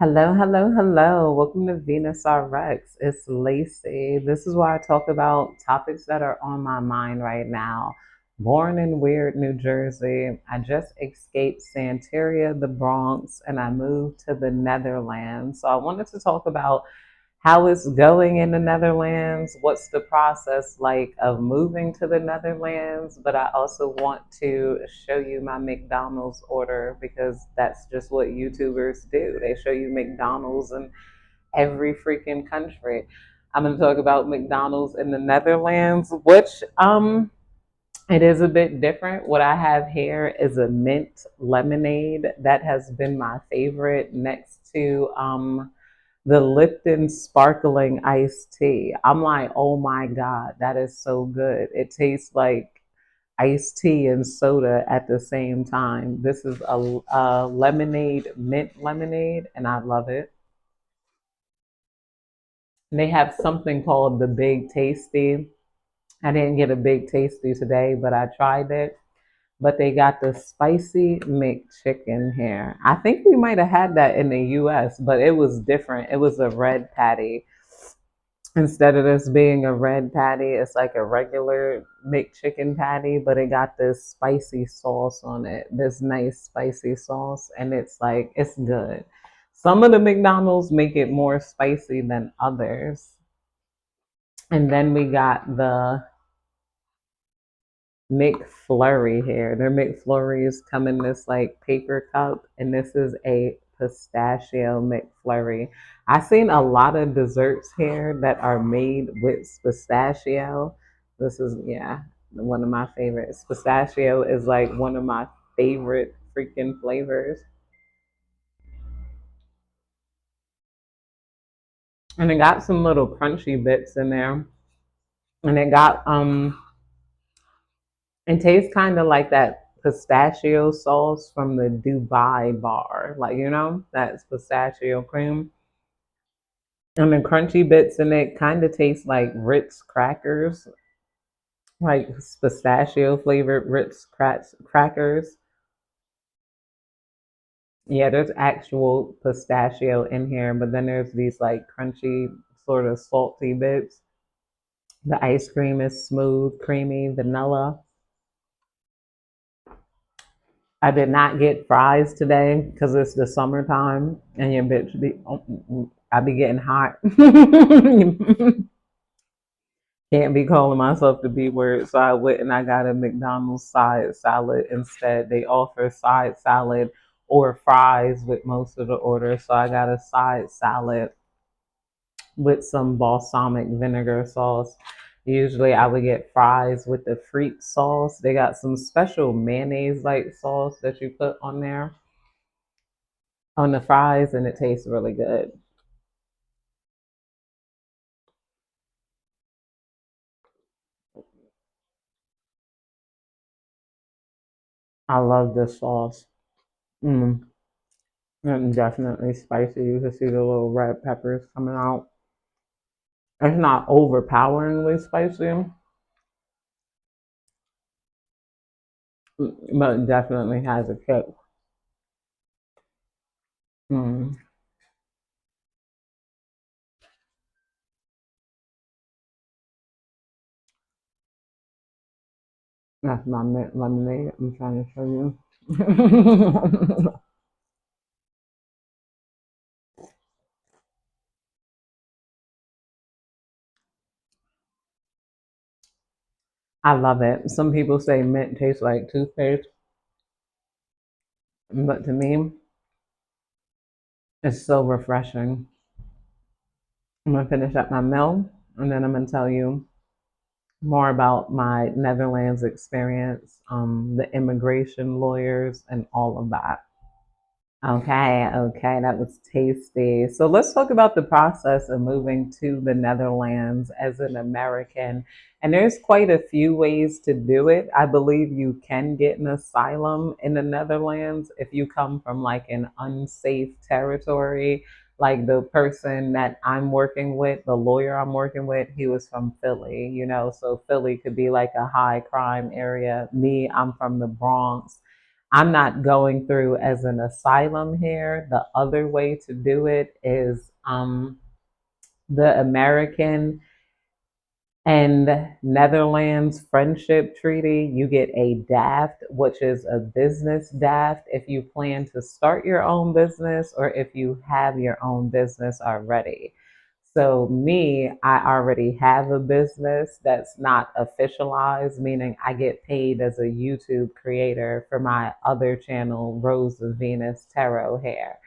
Hello, hello, hello. Welcome to Venus RX. It's Lacey. This is where I talk about topics that are on my mind right now. Born in Weird, New Jersey, I just escaped Santeria, the Bronx, and I moved to the Netherlands. So I wanted to talk about how it's going in the Netherlands, what's the process like of moving to the Netherlands, but I also want to show you my McDonald's order because that's just what YouTubers do. They show you McDonald's in every freaking country. I'm going to talk about McDonald's in the Netherlands, which it is a bit different. What I have here is a mint lemonade that has been my favorite next to the Lipton sparkling iced tea. I'm like, oh my God, that is so good. It tastes like iced tea and soda at the same time. This is a lemonade, mint lemonade, and I love it. And they have something called the Big Tasty. I didn't get a Big Tasty today, but I tried it. But they got the spicy McChicken here. I think we might have had that in the US, but it was different. It was a red patty. Instead of this being a red patty, it's like a regular McChicken patty, but it got this spicy sauce on it, this nice spicy sauce, and it's like, it's good. Some of the McDonald's make it more spicy than others. And then we got the McFlurry here. Their McFlurries come in this like paper cup, and this is a pistachio McFlurry. I've seen a lot of desserts here that are made with pistachio. This is, yeah, one of my favorites. Pistachio is like one of my favorite freaking flavors. And it got some little crunchy bits in there. And it tastes kind of like that pistachio sauce from the Dubai bar. Like, that's pistachio cream. And the crunchy bits in it kind of taste like Ritz crackers, like pistachio flavored crackers. Yeah, there's actual pistachio in here, but then there's these like crunchy, sort of salty bits. The ice cream is smooth, creamy, vanilla. I did not get fries today because it's the summertime and your bitch be I be getting hot. Can't be calling myself the B word, so I went and I got a McDonald's side salad instead. They offer side salad or fries with most of the orders, so I got a side salad with some balsamic vinegar sauce. Usually I would get fries with the freak sauce. They got some special mayonnaise like sauce that you put on there on the fries, and it tastes really good. I love this sauce. Mm. And definitely spicy. You can see the little red peppers coming out. It's not overpoweringly spicy, but it definitely has a kick. Mm. That's my mint lemonade. I'm trying to show you. I love it. Some people say mint tastes like toothpaste, but to me, it's so refreshing. I'm gonna finish up my meal, and then I'm gonna tell you more about my Netherlands experience, the immigration lawyers, and all of that. Okay, okay, that was tasty. So let's talk about the process of moving to the Netherlands as an American. And there's quite a few ways to do it. I believe you can get an asylum in the Netherlands if you come from like an unsafe territory. Like the person that I'm working with, the lawyer I'm working with, he was from Philly, so Philly could be like a high crime area. Me, I'm from the Bronx. I'm not going through as an asylum here. The other way to do it is the American and Netherlands Friendship Treaty. You get a DAFT, which is a business DAFT if you plan to start your own business or if you have your own business already. So, me, I already have a business that's not officialized, meaning I get paid as a YouTube creator for my other channel, Rose of Venus Tarot Hair.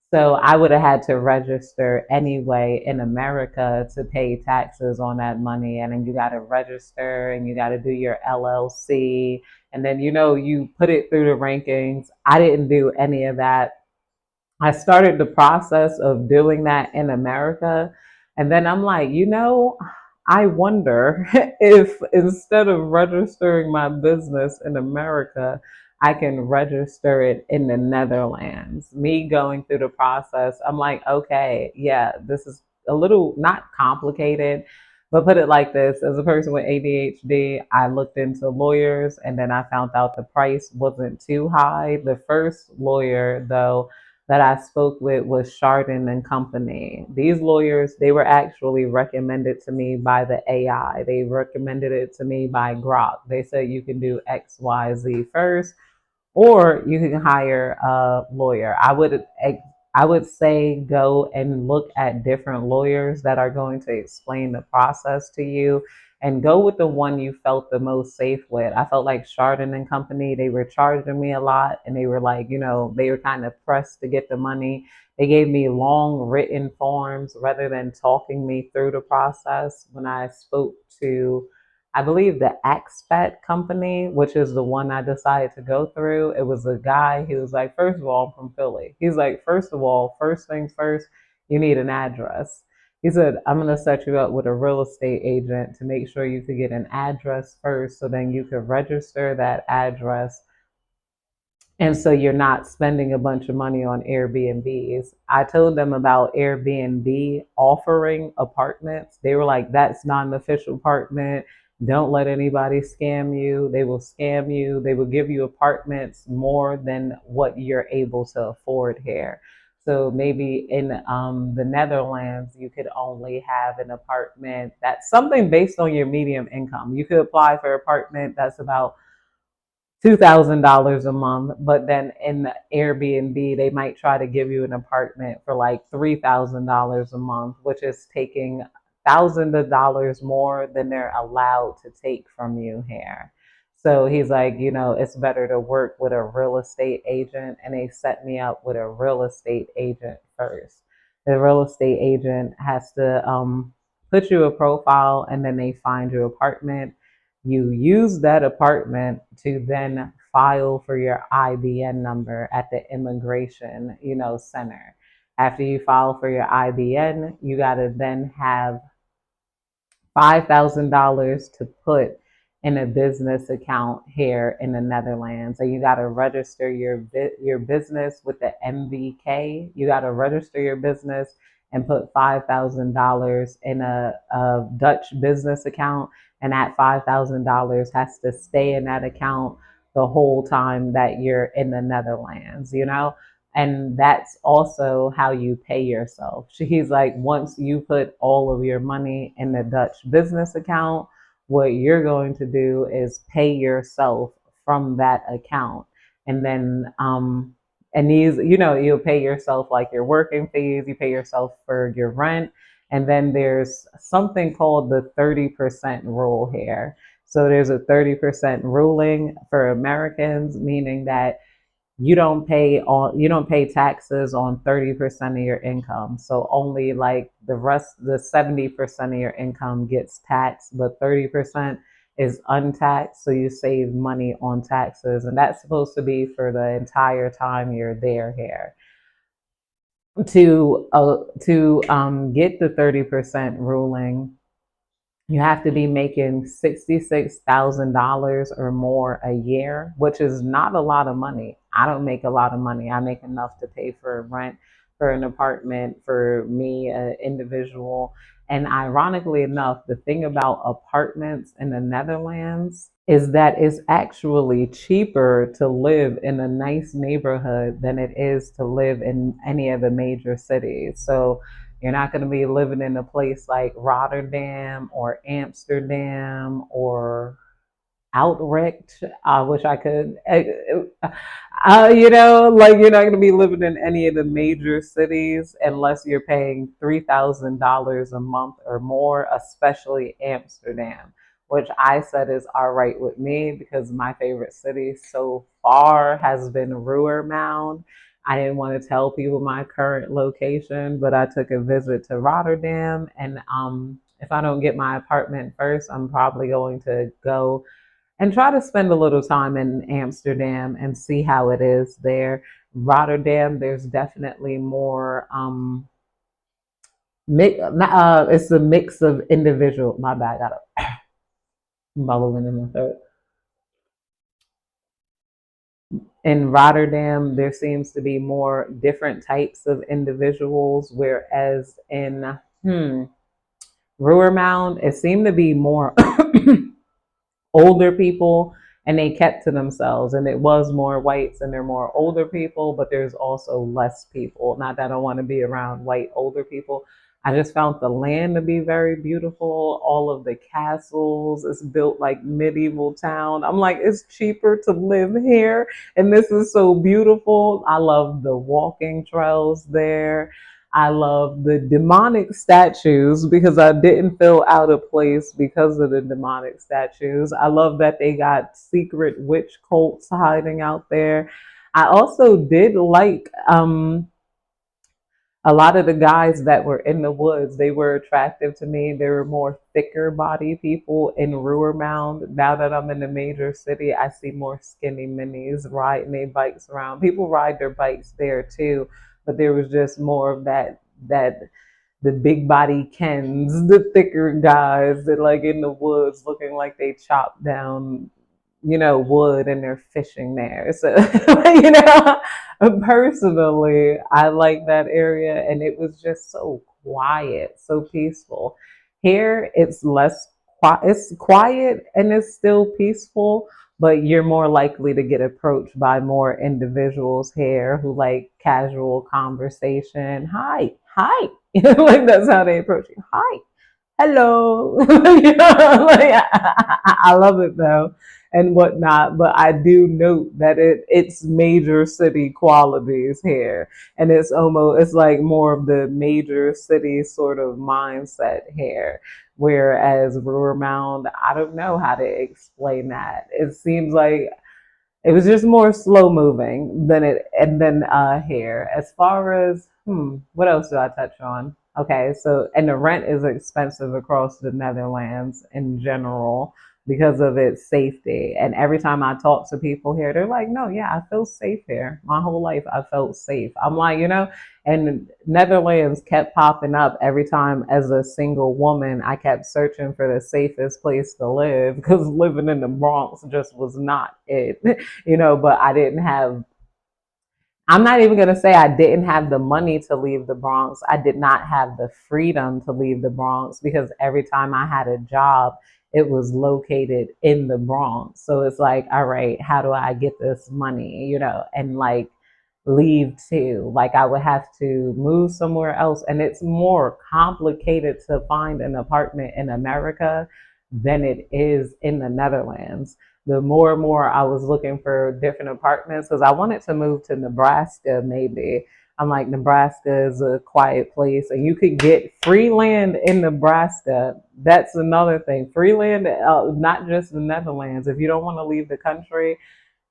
So I would have had to register anyway in America to pay taxes on that money. And then you got to register and you got to do your LLC. And then, you put it through the rankings. I didn't do any of that. I started the process of doing that in America. And then I'm like, I wonder if instead of registering my business in America, I can register it in the Netherlands. Me going through the process, I'm like, okay, yeah, this is a little not complicated, but put it like this, as a person with ADHD, I looked into lawyers and then I found out the price wasn't too high. The first lawyer, though, that I spoke with was Chardon and Company. These lawyers, they were actually recommended to me by the AI. They recommended it to me by Grok. They said you can do X, Y, Z first, or you can hire a lawyer. I would say go and look at different lawyers that are going to explain the process to you and go with the one you felt the most safe with. I felt like Chardon and Company, they were charging me a lot and they were like, they were kind of pressed to get the money. They gave me long written forms rather than talking me through the process. When I spoke to, I believe, the Expat company, which is the one I decided to go through. It was a guy. He was like, first of all, I'm from Philly. He's like, first of all, first things first, you need an address. He said, I'm going to set you up with a real estate agent to make sure you could get an address first so then you could register that address and so you're not spending a bunch of money on Airbnbs. I told them about Airbnb offering apartments. They were like, that's not an official apartment. Don't let anybody scam you. They will scam you. They will give you apartments more than what you're able to afford here. So maybe in the Netherlands, you could only have an apartment that's something based on your medium income. You could apply for an apartment that's about $2,000 a month, but then in the Airbnb, they might try to give you an apartment for like $3,000 a month, which is taking thousands of dollars more than they're allowed to take from you here. So he's like, it's better to work with a real estate agent, and they set me up with a real estate agent first. The real estate agent has to put you a profile, and then they find your apartment. You use that apartment to then file for your IBN number at the immigration, center. After you file for your IBN, you got to then have $5,000 to put in a business account here in the Netherlands. And you got to register your business with the MVK. You got to register your business and put $5,000 in a Dutch business account. And that $5,000 has to stay in that account the whole time that you're in the Netherlands. And that's also how you pay yourself. He's like, once you put all of your money in the Dutch business account, what you're going to do is pay yourself from that account. And then, and you'll pay yourself like your working fees, you pay yourself for your rent. And then there's something called the 30% rule here. So there's a 30% ruling for Americans, meaning that you don't pay taxes on 30% of your income. So only like the 70% of your income gets taxed, but 30% is untaxed. So you save money on taxes. And that's supposed to be for the entire time you're there here. To get the 30% ruling, you have to be making $66,000 or more a year, which is not a lot of money. I don't make a lot of money. I make enough to pay for rent for an apartment for me, an individual. And ironically enough, the thing about apartments in the Netherlands is that it's actually cheaper to live in a nice neighborhood than it is to live in any of the major cities. So you're not going to be living in a place like Rotterdam or Amsterdam or outright. I wish I could. Like you're not going to be living in any of the major cities unless you're paying $3,000 a month or more, especially Amsterdam, which I said is all right with me because my favorite city so far has been Roermond. I didn't want to tell people my current location, but I took a visit to Rotterdam, and if I don't get my apartment first, I'm probably going to go and try to spend a little time in Amsterdam and see how it is there. Rotterdam, there's definitely more. It's a mix of individual. My bad, I got a bubble in my throat. In Rotterdam, there seems to be more different types of individuals, whereas in Roermond, it seemed to be more older people, and they kept to themselves, and it was more whites and they're more older people, but there's also less people. Not that I don't want to be around white older people. I just found the land to be very beautiful. All of the castles, it's built like medieval town. I'm like, it's cheaper to live here, and this is so beautiful. I love the walking trails there. I love the demonic statues because I didn't feel out of place because of the demonic statues. I love that they got secret witch cults hiding out there. I also did like a lot of the guys that were in the woods. They were attractive to me. They were more thicker body people in Ruhrmound. Now that I'm in a major city, I see more skinny minis riding their bikes around. People ride their bikes there too, but there was just more of that the big body Kens, the thicker guys that like in the woods looking like they chopped down, wood and they're fishing there. So, personally, I like that area, and it was just so quiet, so peaceful. Here, it's less quiet. It's quiet and it's still peaceful, but you're more likely to get approached by more individuals here who like casual conversation. Hi, hi. Like that's how they approach you. Hi, hello. Like, I love it though and whatnot, but I do note that it's major city qualities here, and it's like more of the major city sort of mindset here, whereas Ruhrmound, I don't know how to explain that. It seems like it was just more slow moving than it and then here. As far as what else do I touch on? Okay, so and the rent is expensive across the Netherlands in general because of its safety. And every time I talk to people here, they're like, "No, yeah, I feel safe here. My whole life I felt safe." I'm like, and Netherlands kept popping up every time as a single woman. I kept searching for the safest place to live because living in the Bronx just was not it. But I'm not even going to say I didn't have the money to leave the Bronx. I did not have the freedom to leave the Bronx because every time I had a job, it was located in the Bronx. So it's like, all right, how do I get this money, and like leave too? Like I would have to move somewhere else. And it's more complicated to find an apartment in America than it is in the Netherlands. The more and more I was looking for different apartments because I wanted to move to Nebraska maybe. I'm like, Nebraska is a quiet place and you could get free land in Nebraska. That's another thing. Free land, not just the Netherlands. If you don't want to leave the country,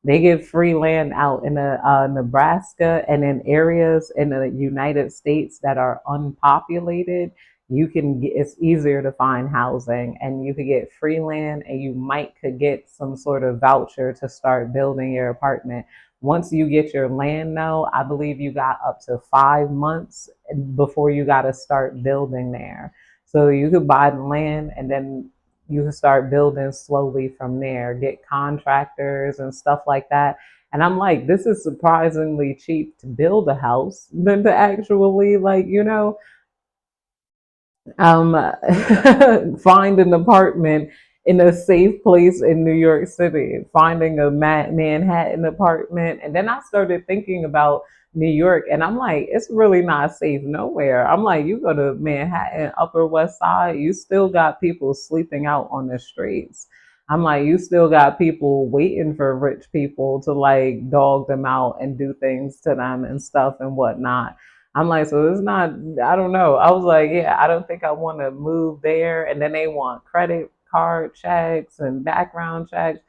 they give free land out in Nebraska and in areas in the United States that are unpopulated. It's easier to find housing, and you could get free land, and you might could get some sort of voucher to start building your apartment. Once you get your land, though, I believe you got up to 5 months before you got to start building there. So you could buy the land and then you can start building slowly from there, get contractors and stuff like that. And I'm like, this is surprisingly cheap to build a house than to actually, like, um, find an apartment in a safe place in New York City, finding a Manhattan apartment. And then I started thinking about New York, and I'm like, it's really not safe nowhere. I'm like, you go to Manhattan, Upper West Side, you still got people sleeping out on the streets. I'm like, you still got people waiting for rich people to like dog them out and do things to them and stuff and whatnot. I'm like, so it's not, I don't know. I was like, yeah, I don't think I want to move there. And then they want credit card checks and background checks.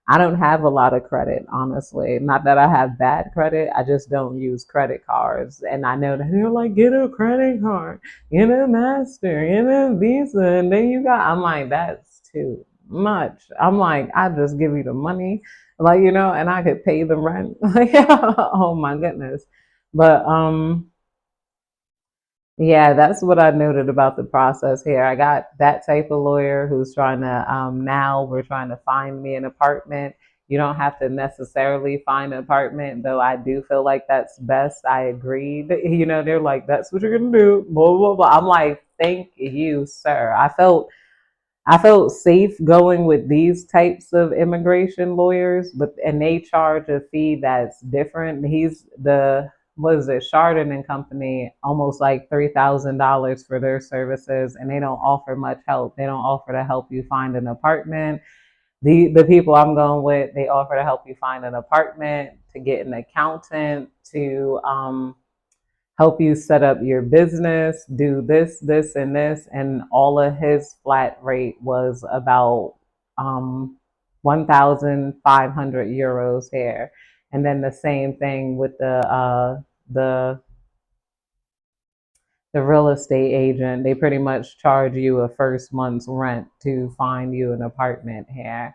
I don't have a lot of credit, honestly. Not that I have bad credit, I just don't use credit cards. And I know that they're like, get a credit card, get a master, get a visa, and then you got, I'm like, that's too much. I'm like, I just give you the money, like, and I could pay the rent. Like, oh my goodness. But, yeah, that's what I noted about the process here. I got that type of lawyer who's trying to, now we're trying to find me an apartment. You don't have to necessarily find an apartment, though I do feel like that's best. I agreed. They're like, that's what you're going to do, blah, blah, blah. I'm like, thank you, sir. I felt safe going with these types of immigration lawyers, but and they charge a fee that's different. He's the what is it, Chardon and Company, almost like $3,000 for their services, and they don't offer much help. They don't offer to help you find an apartment. The people I'm going with, they offer to help you find an apartment, to get an accountant, to help you set up your business, do this, this, and this. And all of his flat rate was about 1,500 euros here. And then the same thing with the the real estate agent. They pretty much charge you a first month's rent to find you an apartment here.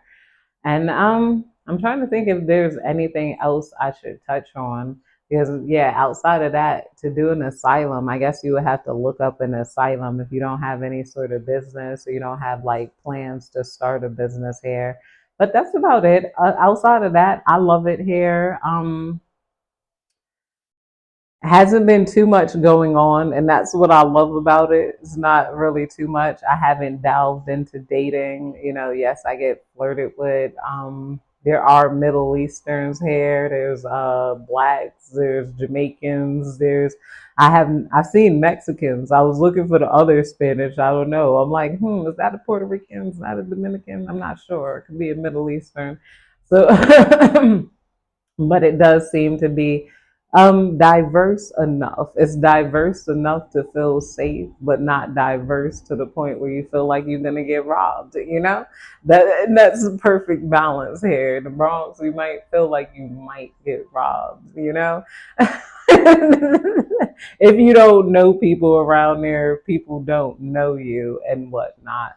And I'm trying to think if there's anything else I should touch on. Because yeah, outside of that, to do an asylum, I guess you would have to look up an asylum if you don't have any sort of business or you don't have like plans to start a business here. But that's about it. Outside of that, I love it here. Hasn't been too much going on, and that's what I love about it. It's not really too much. I haven't delved into dating. Yes, I get flirted with. There are Middle Easterns here. There's blacks. There's Jamaicans. I've seen Mexicans. I was looking for the other Spanish. I don't know. I'm like, is that a Puerto Rican? Is that a Dominican? I'm not sure. It could be a Middle Eastern. So but it does seem to be diverse enough. It's diverse enough to feel safe, but not diverse to the point where you feel like you're gonna get robbed. That's a perfect balance here. In the Bronx, you might feel like you might get robbed. If you don't know people around there, people don't know you and whatnot.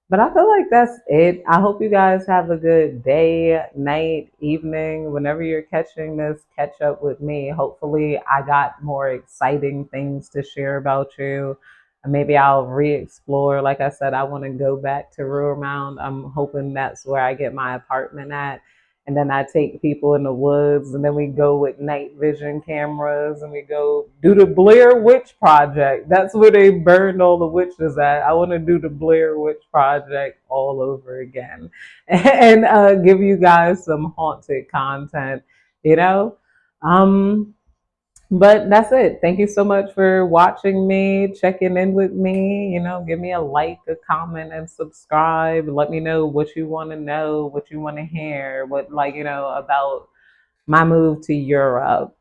But I feel like that's it. I hope you guys have a good day, night, evening. Whenever you're catching this, catch up with me. Hopefully, I got more exciting things to share about you. And maybe I'll re explore. Like I said, I want to go back to Ruhr Mound. I'm hoping that's where I get my apartment at. And then I take people in the woods, and then we go with night vision cameras, and we go do the Blair Witch Project. That's where they burned all the witches at. I want to do the Blair Witch Project all over again, and give you guys some haunted content. You know, um, but that's it. Thank you so much for watching me, checking in with me. Give me a like, a comment, and subscribe. Let me know what you want to know, what you want to hear, what, like, about my move to Europe.